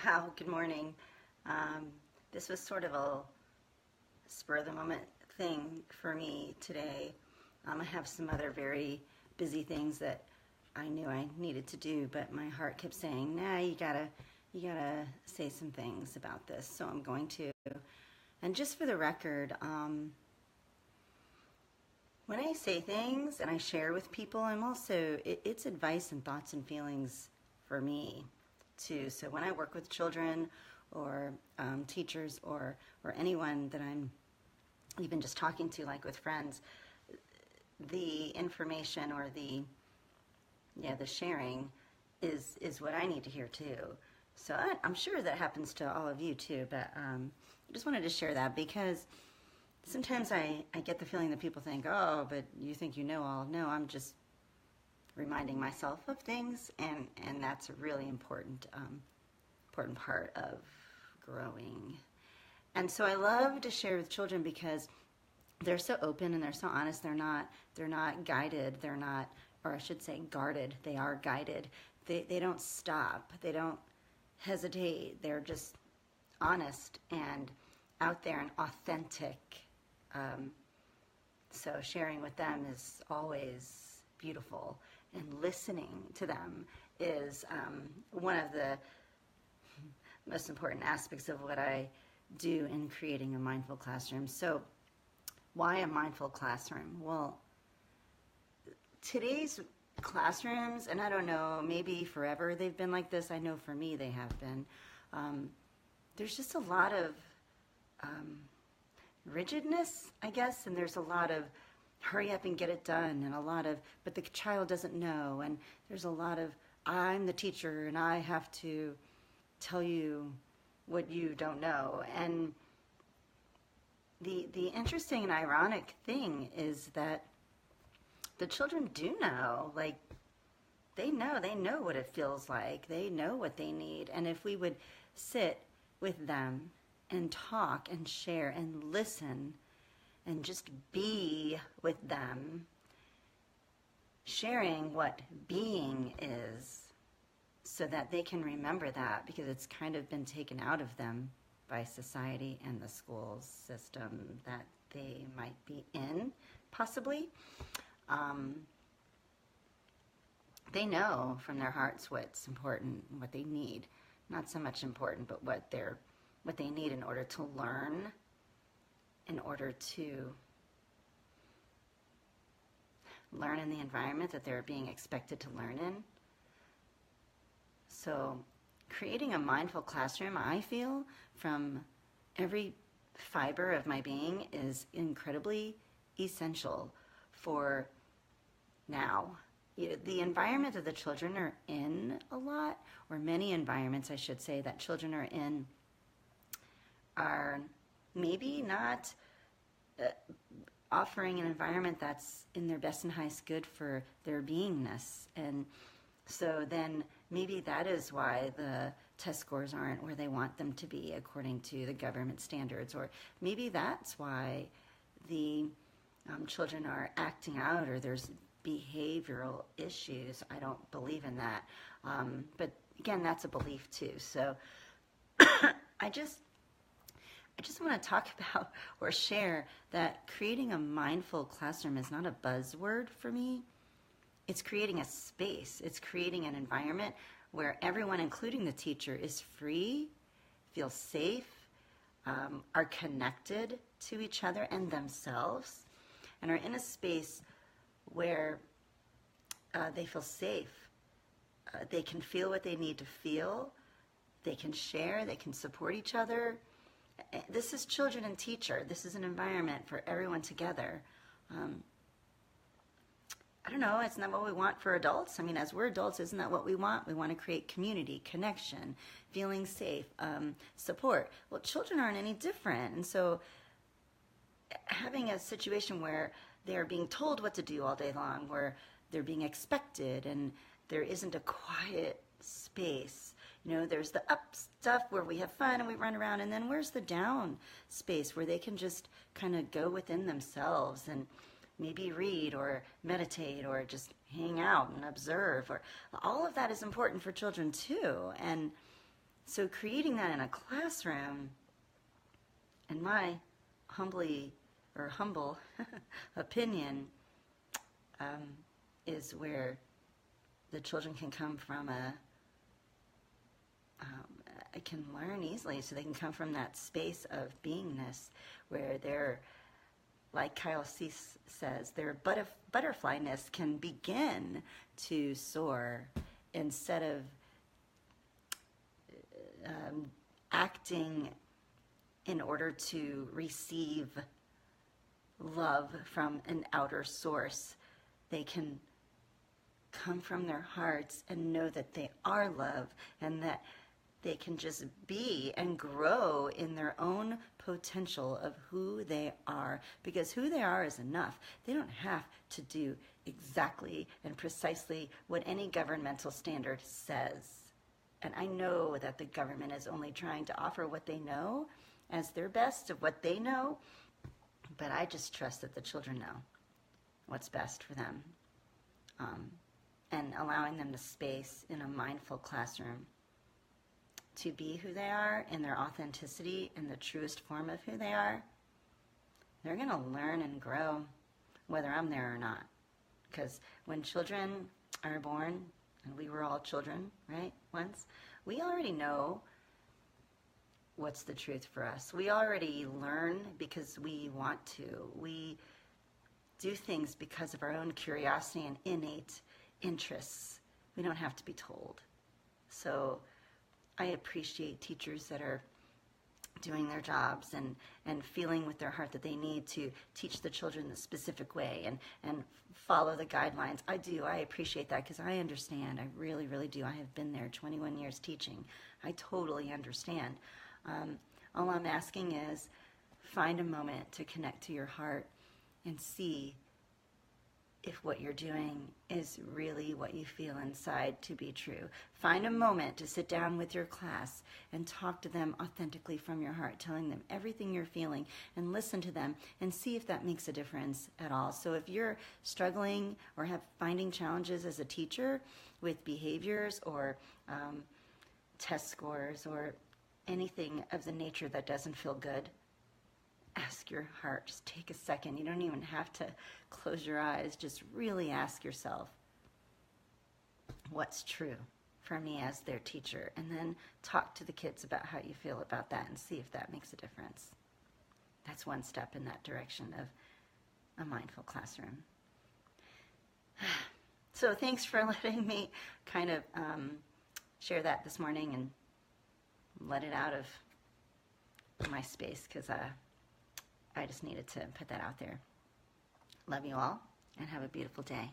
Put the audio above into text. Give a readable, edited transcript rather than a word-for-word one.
Wow, good morning. This was sort of a spur of the moment thing for me today. I have some other very busy things that I knew I needed to do, but my heart kept saying, "Nah, you gotta say some things about this." So I'm going to. And just for the record, when I say things and I share with people, it's advice and thoughts and feelings for me too. So when I work with children or teachers or anyone that I'm even just talking to, like with friends, the information or the sharing is what I need to hear too. So I'm sure that happens to all of you too, but I just wanted to share that because sometimes I get the feeling that people think, oh, but you think you know all. No, I'm just reminding myself of things, and that's a really important part of growing. And so I love to share with children because they're so open and they're so honest. They're not guided. They're not, or I should say, guarded. They are guided. They don't stop. They don't hesitate. They're just honest and out there and authentic. So sharing with them is always beautiful, and listening to them is one of the most important aspects of what I do in creating a mindful classroom. So why a mindful classroom? Well, today's classrooms, and I don't know, maybe forever they've been like this. I know for me they have been. There's just a lot of rigidness, I guess, and there's a lot of hurry up and get it done, and but the child doesn't know, and there's a lot of, I'm the teacher and I have to tell you what you don't know. And the interesting and ironic thing is that the children do know, like they know what it feels like. They know what they need. And if we would sit with them and talk and share and listen and just be with them, sharing what being is so that they can remember that, because it's kind of been taken out of them by society and the school system that they might be in, possibly. They know from their hearts what's important, what they need. Not so much important, but what they need in order to learn, in order to learn in the environment that they're being expected to learn in. So creating a mindful classroom, I feel, from every fiber of my being is incredibly essential for now. The environment that the children are in a lot, or many environments, I should say, that children are in are maybe not offering an environment that's in their best and highest good for their beingness. And so then maybe that is why the test scores aren't where they want them to be according to the government standards, or maybe that's why the children are acting out, or there's behavioral issues. I don't believe in that. But again, that's a belief too. So I just want to talk about or share that creating a mindful classroom is not a buzzword for me. It's creating a space. It's creating an environment where everyone, including the teacher, is free, feels safe, are connected to each other and themselves, and are in a space where they feel safe. They can feel what they need to feel. They can share. They can support each other. This is children and teacher. This is an environment for everyone together. I don't know, it's not what we want for adults. I mean, as we're adults, isn't that what we want? We want to create community, connection, feeling safe, support. Well, children aren't any different. And so having a situation where they're being told what to do all day long, where they're being expected and there isn't a quiet space. There's the up stuff where we have fun and we run around, and then where's the down space where they can just kind of go within themselves and maybe read or meditate or just hang out and observe, or all of that is important for children too. And So creating that in a classroom, in my humble opinion, is where the children can come from can learn easily, so they can come from that space of beingness where they're, like Kyle Cease says, their butterflyness can begin to soar instead of acting in order to receive love from an outer source. They can come from their hearts and know that they are love, and that they can just be and grow in their own potential of who they are, because who they are is enough. They don't have to do exactly and precisely what any governmental standard says. And I know that the government is only trying to offer what they know as their best of what they know, but I just trust that the children know what's best for them, and allowing them the space in a mindful classroom to be who they are in their authenticity, in the truest form of who they are. They're going to learn and grow whether I'm there or not. Because when children are born, and we were all children, right, once, we already know what's the truth for us. We already learn because we want to. We do things because of our own curiosity and innate interests. We don't have to be told. So I appreciate teachers that are doing their jobs and feeling with their heart that they need to teach the children the specific way and follow the guidelines. I do. I appreciate that because I understand. I really, really do. I have been there 21 years teaching. I totally understand. All I'm asking is find a moment to connect to your heart and see if what you're doing is really what you feel inside to be true. Find a moment to sit down with your class and talk to them authentically from your heart, telling them everything you're feeling, and listen to them and see if that makes a difference at all. So if you're struggling or have finding challenges as a teacher with behaviors or test scores or anything of the nature that doesn't feel good, ask your heart. Just take a second. You don't even have to close your eyes. Just really ask yourself, what's true for me as their teacher? And then talk to the kids about how you feel about that and see if that makes a difference. That's one step in that direction of a mindful classroom. So thanks for letting me kind of share that this morning and let it out of my space, because I just needed to put that out there. Love you all, and have a beautiful day.